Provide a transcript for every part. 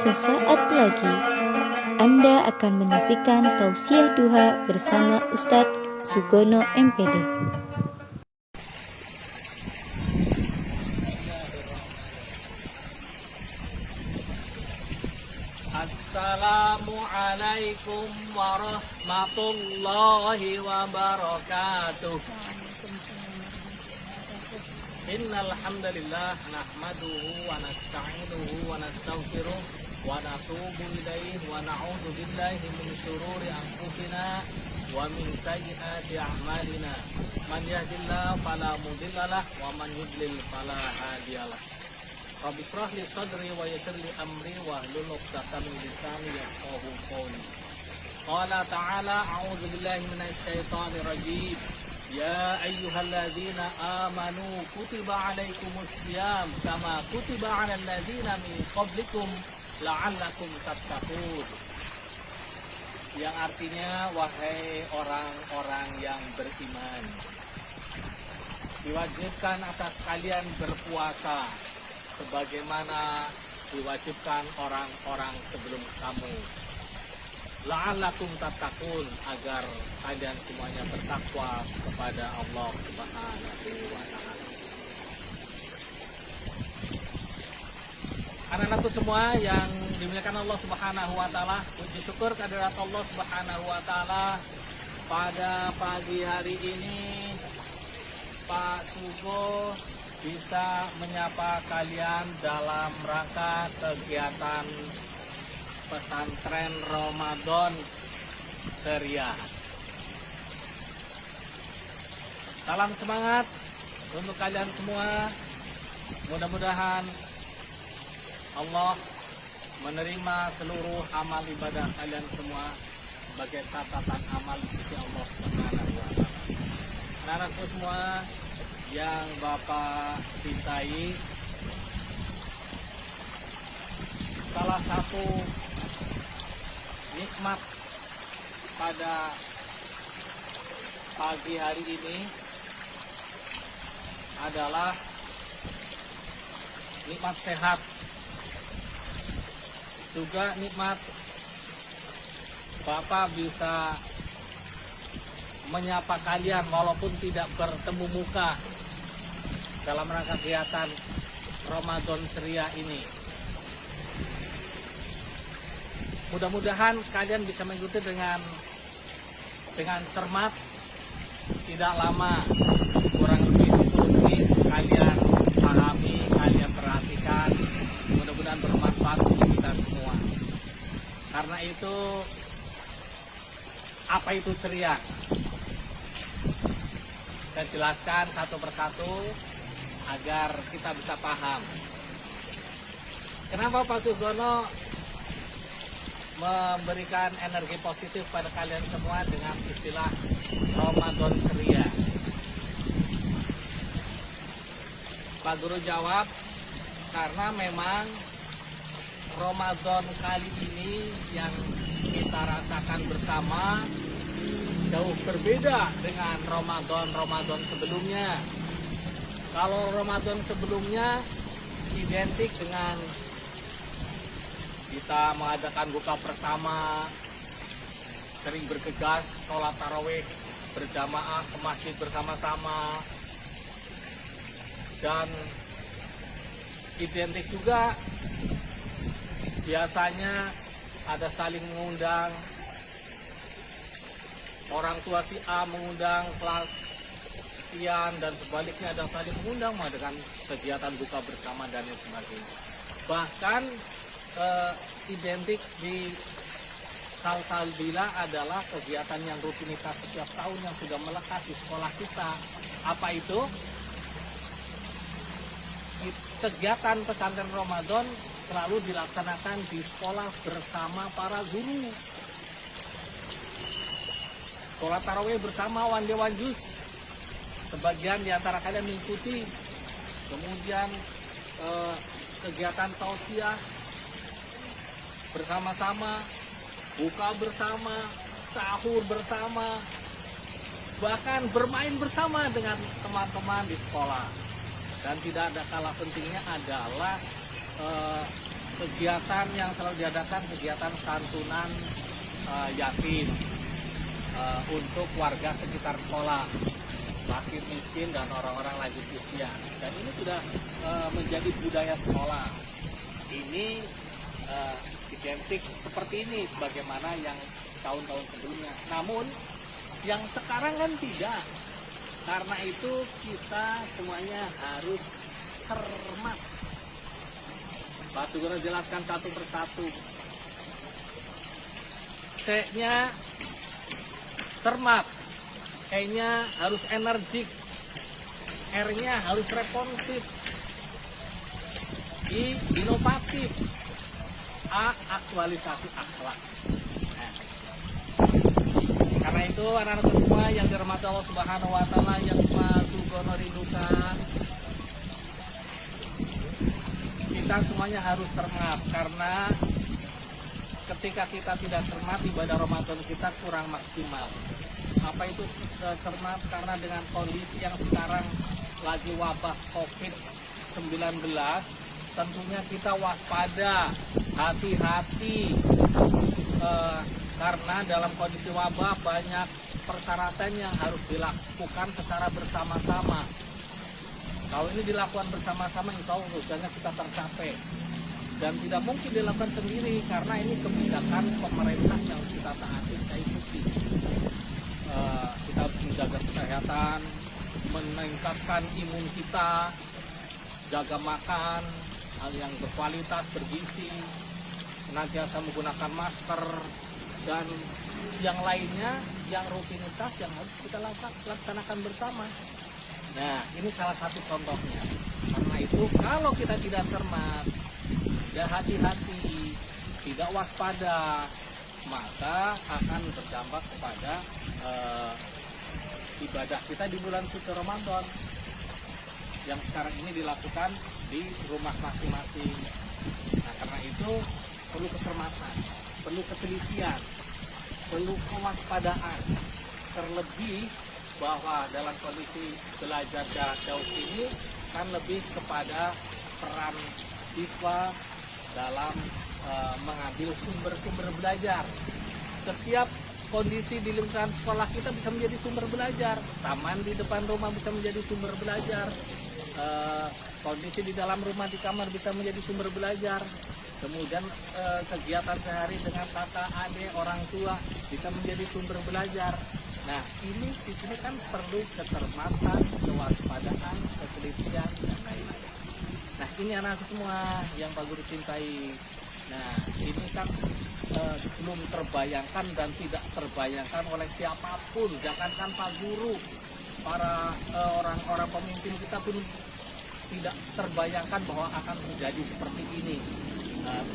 Sesaat lagi Anda akan menyaksikan tausiah duha bersama Ustadz Sugono MPD. Assalamualaikum warahmatullahi wabarakatuh. Innal hamdalillah nahmaduhu wa nasta'inuhu wa nastaghfiruh wa natubu ilaihi wa na'udzu billahi min shururi anfusina wa min sayyiati a'malina. Man yahdihillahu fala mudhillalah wa man yudlil fala hadiyalah. Rabbi shrah li sadri wa yassir li amri wa hlul 'uqdatam min lisani yafqahu qawli. Qala ta'ala a'udzu billahi minasy syaithanir rajim. Ya ayyuhalladzina amanu kutiba 'alaikumus syiyam kama kutiba 'alal ladzina min qablikum la'allakum tattaqun. Yang artinya, wahai orang-orang yang beriman, diwajibkan atas kalian berpuasa sebagaimana diwajibkan orang-orang sebelum kamu. La'allakum tattaqun, agar kalian semuanya bertakwa kepada Allah Subhanahu wa ta'ala. Anak-anakku semua yang dimuliakan Allah Subhanahu wa ta'ala, puji syukur kehadirat Allah Subhanahu wa ta'ala. Pada pagi hari ini Pak Sugo bisa menyapa kalian dalam rangka kegiatan pesantren Ramadan ceria. Salam semangat untuk kalian semua. Mudah-mudahan Allah menerima seluruh amal ibadah kalian semua sebagai catatan amal di sisi Allah Subhanahu wa ta'ala. Anak-anakku semua yang Bapak cintai, salah satu nikmat pada pagi hari ini adalah nikmat sehat, juga nikmat Bapak bisa menyapa kalian walaupun tidak bertemu muka dalam rangka kegiatan Ramadan ceria ini. Mudah-mudahan kalian bisa mengikuti dengan cermat, tidak lama, kurang lebih 10 menit kalian pahami, kalian perhatikan, mudah-mudahan bermanfaat untuk kita semua. Karena itu, apa itu ceria? Saya jelaskan satu persatu agar kita bisa paham. Kenapa Pak Sugono memberikan energi positif pada kalian semua dengan istilah Ramadan ceria? Pak Guru jawab, karena memang Ramadan kali ini yang kita rasakan bersama jauh berbeda dengan Ramadan sebelumnya. Kalau Ramadan sebelumnya identik dengan kita mengadakan buka bersama, sering bergegas sholat tarawih berjamaah ke masjid bersama-sama, dan identik juga biasanya ada saling mengundang, orang tua si A mengundang kelas sekian dan sebaliknya ada saling mengundang mengadakan kegiatan buka bersama dan lain sebagainya. Bahkan identik di Salsalbila adalah kegiatan yang rutinitas setiap tahun yang sudah melekat di sekolah kita. Apa itu? Kegiatan pesantren Ramadan selalu dilaksanakan di sekolah bersama para guru. Sholat tarawih bersama one day one juz. Sebagian di antara kalian mengikuti. Kemudian kegiatan tausiah bersama-sama, buka bersama, sahur bersama, bahkan bermain bersama dengan teman-teman di sekolah. Dan tidak ada kalah pentingnya adalah kegiatan yang selalu diadakan, kegiatan santunan yatim untuk warga sekitar sekolah, fakir miskin dan orang-orang lanjut usia. Dan ini sudah menjadi budaya sekolah. Ini identik seperti ini sebagaimana yang tahun-tahun sebelumnya. Namun yang sekarang kan tidak. Karena itu kita semuanya harus cermat. Pak Sugono jelaskan satu persatu. C-nya cermat, E-nya harus energik, R-nya harus responsif, I inovatif, A aktualisasi akhlak. Nah, karena itu anak-anak semua yang dirahmati Allah Subhanahu wa taala, yang Pak Sugono rindukan, kita semuanya harus cermat, karena ketika kita tidak cermat, ibadah Ramadan kita kurang maksimal. Apa itu cermat? Karena dengan kondisi yang sekarang lagi wabah COVID-19, tentunya kita waspada, hati-hati, karena dalam kondisi wabah banyak persyaratan yang harus dilakukan secara bersama-sama. Kalau ini dilakukan bersama-sama, insya Allah tujuannya kita tercapai. Dan tidak mungkin dilakukan sendiri, karena ini kebijakan pemerintah yang harus kita taati, kita ikuti. Kita harus menjaga kesehatan, meningkatkan imun kita, jaga makan hal yang berkualitas, bergizi, senantiasa menggunakan masker, dan yang lainnya, yang rutinitas yang harus kita laksanakan bersama. Nah, ini salah satu contohnya. Karena itu kalau kita tidak cermat, tidak hati-hati, tidak waspada, maka akan berdampak kepada ibadah kita di bulan suci Ramadan yang sekarang ini dilakukan di rumah masing-masing. Nah, karena itu perlu kecermatan, perlu ketelitian, perlu kewaspadaan, terlebih bahwa dalam kondisi belajar jarak jauh ini kan lebih kepada peran siswa dalam mengambil sumber-sumber belajar. Setiap kondisi di lingkungan sekolah kita bisa menjadi sumber belajar. Taman di depan rumah bisa menjadi sumber belajar. Kondisi di dalam rumah di kamar bisa menjadi sumber belajar. Kemudian kegiatan sehari dengan kakak, adik, orang tua bisa menjadi sumber belajar. Nah, ini di sini kan perlu kecermatan, kewaspadaan, ketelitian, dan lain-lain. Nah, ini anak semua yang Pak Guru cintai. Nah, ini kan belum terbayangkan dan tidak terbayangkan oleh siapapun. Jangankan Pak Guru, para orang-orang pemimpin kita pun tidak terbayangkan bahwa akan terjadi seperti ini.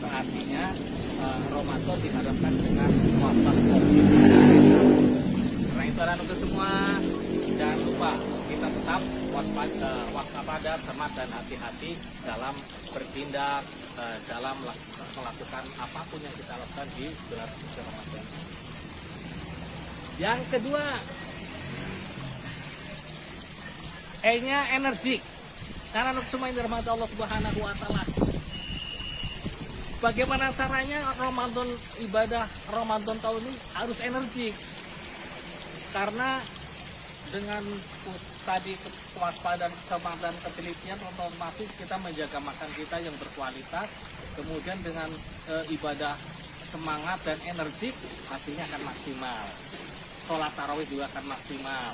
Artinya Ramadan dihadapkan dengan wabah COVID. Karena itu anak-anak semua, jangan lupa kita tetap waspada, cermat dan hati-hati dalam bertindak, dalam melakukan apapun yang kita lakukan di bulan suci Ramadan. Yang kedua, E-nya energik. Karena anak semua yang dirahmati Allah Subhanahu wa taala. Bagaimana caranya Ramadan, ibadah Ramadan tahun ini harus energik? Karena dengan tadi kewaspadaan, kecermatan, ketelitian, otomatis kita menjaga makan kita yang berkualitas. Kemudian dengan ibadah semangat dan energik, hasilnya akan maksimal. Sholat tarawih juga akan maksimal.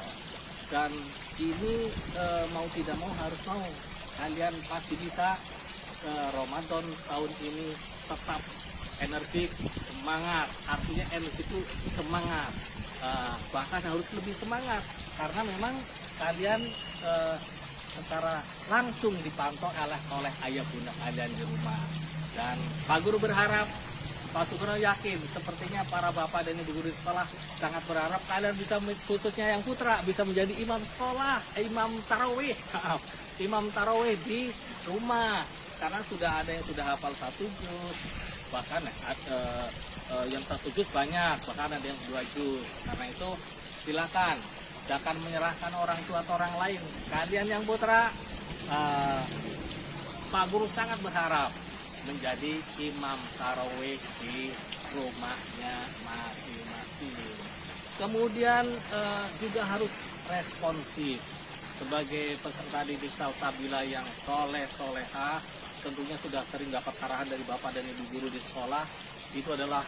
Dan ini mau tidak mau harus mau. Kalian pasti bisa Ramadan tahun ini tetap energik, semangat. Artinya energi itu semangat. Bahkan harus lebih semangat. Karena memang kalian secara langsung dipantau oleh ayah bunda kalian di rumah. Dan Pak Guru berharap, Pak Sugono yakin, sepertinya para bapak dan ibu guru di sekolah sangat berharap kalian bisa, khususnya yang putra, bisa menjadi imam sekolah, imam tarawih di rumah. Karena sudah ada yang sudah hafal 1 juz, bahkan yang 1 juz banyak, bahkan ada yang 2 juz. Karena itu silakan, jangan menyerahkan orang tua atau orang lain. Kalian yang putra, Pak Guru sangat berharap menjadi imam tarawih di rumahnya masing-masing. Kemudian juga harus responsif sebagai peserta didik Salsabila yang soleh-solehah, tentunya sudah sering dapat arahan dari bapak dan ibu guru di sekolah. Itu adalah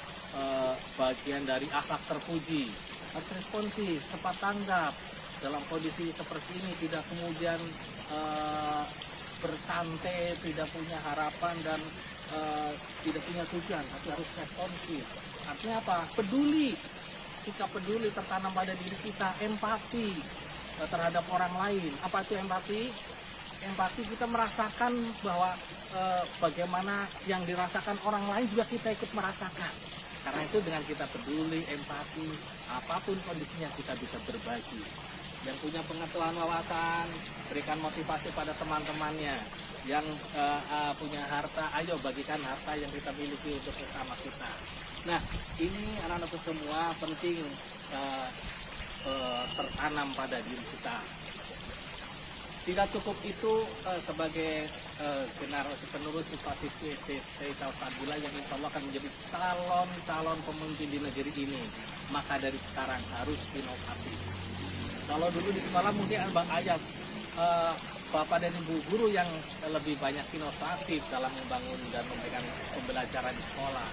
bagian dari akhlak terpuji. Harus responsif, cepat tanggap dalam kondisi seperti ini, tidak kemudian bersantai, tidak punya harapan dan tidak punya tujuan, tapi harus responsif. Artinya apa? Peduli, sikap peduli tertanam pada diri kita, empati terhadap orang lain. Apa itu empati? Empati kita merasakan bahwa bagaimana yang dirasakan orang lain juga kita ikut merasakan. Karena itu dengan kita peduli, empati, apapun kondisinya kita bisa berbagi. Yang punya pengetahuan wawasan, berikan motivasi pada teman-temannya. Yang punya harta, ayo bagikan harta yang kita miliki untuk sesama kita. Nah, ini anak-anakku semua penting tertanam pada diri kita. Tidak cukup itu sebagai generasi penerus sifat Sayyid Salsabila yang insya Allah akan menjadi calon pemimpin di negeri ini. Maka dari sekarang harus inovatif. Kalau dulu di sekolah mungkin ada ayat bapak dan ibu guru yang lebih banyak inovatif dalam membangun dan memberikan pembelajaran di sekolah.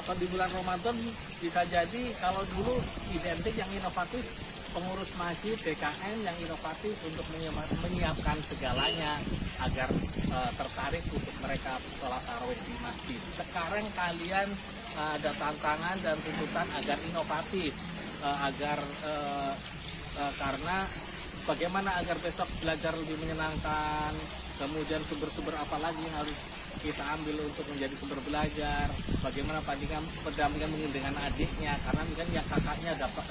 Atau di bulan Ramadan bisa jadi kalau dulu identik yang inovatif pengurus masjid DKM yang inovatif untuk menyiapkan segalanya agar tertarik untuk mereka sholat tarawih di masjid. Sekarang kalian ada tantangan dan tuntutan agar inovatif, karena bagaimana agar besok belajar lebih menyenangkan, kemudian sumber-sumber apa lagi yang harus kita ambil untuk menjadi sumber belajar, bagaimana pendampingan mungkin dengan adiknya, karena mungkin yang kakaknya dapat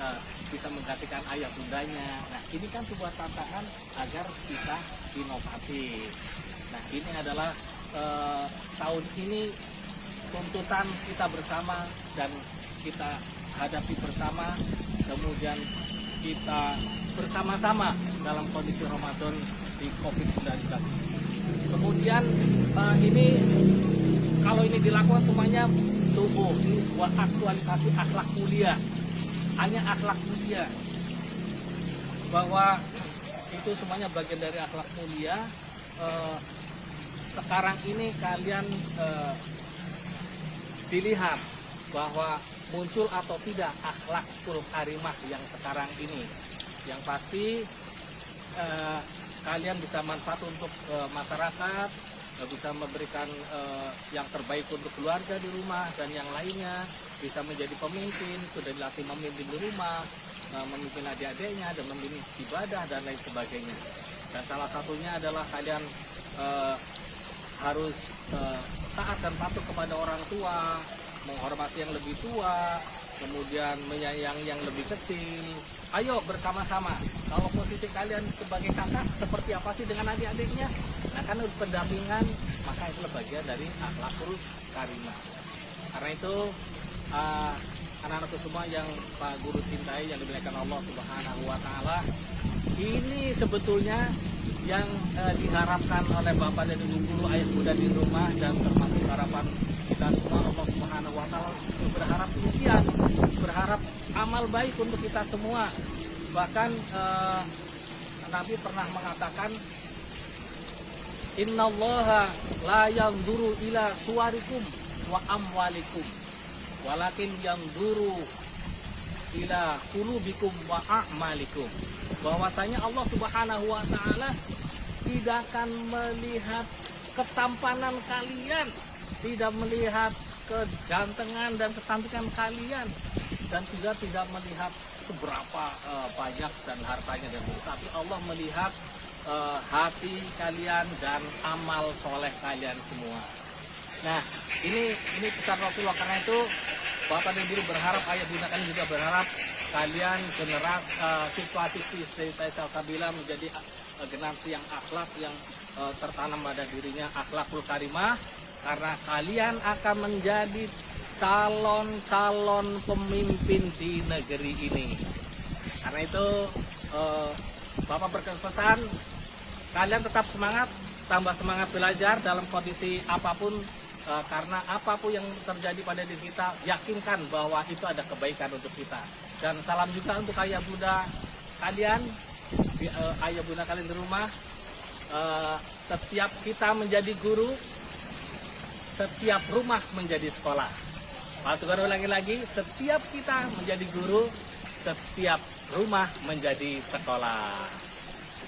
bisa menggantikan ayah bundanya. Nah, ini kan sebuah tantangan agar kita inovatif. Nah, ini adalah tahun ini tuntutan kita bersama dan kita hadapi bersama, kemudian kita bersama-sama dalam kondisi Ramadan di COVID-19. Kemudian ini kalau ini dilakukan semuanya tumbuh, ini sebuah aktualisasi akhlak mulia, hanya akhlak mulia, bahwa itu semuanya bagian dari akhlak mulia. Sekarang ini kalian dilihat bahwa muncul atau tidak akhlakul karimah yang sekarang ini. Yang pasti kalian bisa manfaat untuk masyarakat, bisa memberikan yang terbaik untuk keluarga di rumah dan yang lainnya, bisa menjadi pemimpin, sudah dilatih memimpin di rumah, memimpin adik-adiknya dan memimpin ibadah dan lain sebagainya. Dan salah satunya adalah kalian harus taat dan patuh kepada orang tua, menghormati yang lebih tua, kemudian menyayangi yang lebih kecil. Ayo bersama-sama. Kalau posisi kalian sebagai kakak seperti apa sih dengan adik-adiknya? Nah, kan harus pendampingan, maka itu bagian dari akhlakul karimah. Karena itu anak-anakku semua yang Pak Guru cintai, yang dimuliakan Allah Subhanahu wa taala, ini sebetulnya yang diharapkan oleh Bapak dan Ibu guru, ayah bunda di rumah, dan termasuk harapan kita semua. Allah Subhanahu wa taala berharap demikian, berharap amal baik untuk kita semua. Bahkan Nabi pernah mengatakan, innallaha la yanzuru ila suwarikum wa amwalikum walakin yanzuru ila qulubikum wa a'malikum. Bahwasanya Allah Subhanahu wa taala tidak akan melihat ketampanan kalian, tidak melihat kegantengan dan kecantikan kalian, dan juga tidak melihat seberapa banyak dan hartanya dan tapi Allah melihat hati kalian dan amal soleh kalian semua. Nah, ini pesan Rasulullah. Karena itu Bapak dan Ibu berharap, ayah bunda kalian juga berharap kalian generasi siswa-siswi Sayyid Salsabila menjadi generasi yang akhlak, yang tertanam pada dirinya akhlakul karimah, karena kalian akan menjadi calon pemimpin di negeri ini. Karena itu Bapak berpesan, kalian tetap semangat, tambah semangat belajar dalam kondisi apapun karena apapun yang terjadi pada diri kita, yakinkan bahwa itu ada kebaikan untuk kita. Dan salam juga untuk ayah bunda kalian, ayah bunda kalian di rumah. Setiap kita menjadi guru, setiap rumah menjadi sekolah. Pak Sugono ulangi lagi, setiap kita menjadi guru, setiap rumah menjadi sekolah.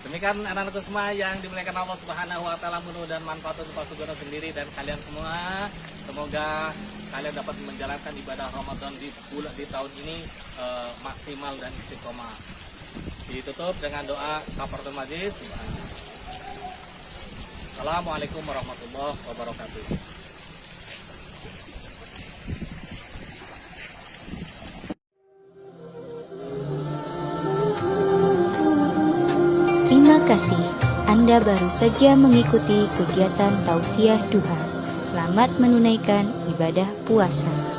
Demikian anak-anakku semua yang dimuliakan Allah Subhanahu wa taala, mudah dan manfaat untuk Pak Sugono sendiri dan kalian semua. Semoga kalian dapat menjalankan ibadah Ramadan di tahun ini maksimal dan istiqomah. Ditutup dengan doa kafaratul majlis. Assalamualaikum warahmatullahi wabarakatuh. Terima kasih. Anda baru saja mengikuti kegiatan tausiah duha. Selamat menunaikan ibadah puasa.